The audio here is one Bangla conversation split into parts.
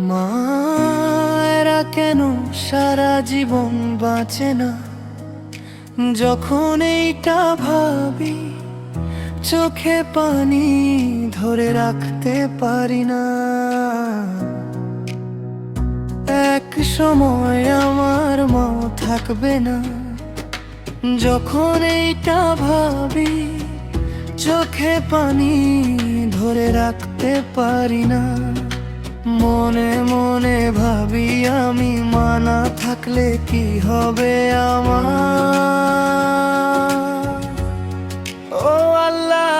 মায়েরা কেন সারা জীবন বাঁচে না? যখন এইটা ভাবি চোখে পানি ধরে রাখতে পারি না। এক সময় আমার মা থাকবে না, যখন এইটা ভাবি চোখে পানি ধরে রাখতে পারি না। মনে মনে ভাবি আমি মা না থাকলে কি হবে আমার। ও আল্লাহ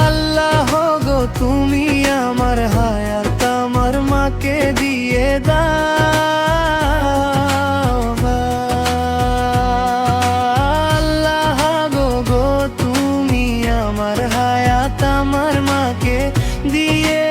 আল্লাহ গো, তুমি আমার হায়াত আমার মাকে দিয়ে দাও। আল্লাহ গো গো, তুমি আমার হায়াত আমার মাকে দিয়ে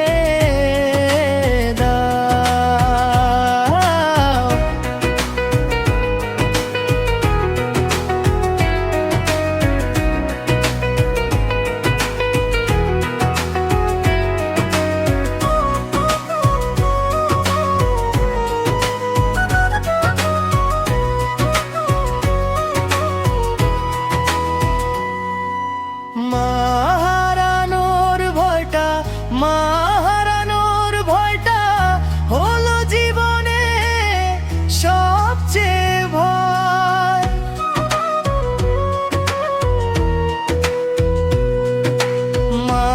হারানোর ভয়টা হলো জীবনে সবচেয়ে ভয়। মা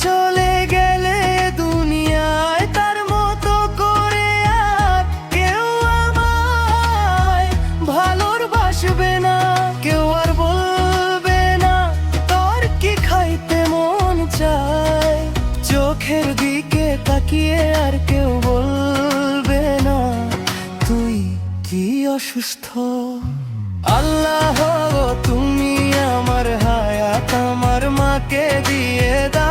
চলে গেলে দুনিয়ায় তার মতো করে আর কেউ আমায় ভালোবাসবে না। কেউ আর বলবে না তোর কি খাইতে মন চায়। চোখের দিকে তাকিয়ে আর কেউ বলবে না তুই কি অসুস্থ। আল্লাহ তুমি আমার হায়াত আমার মাকে দিয়ে দাও।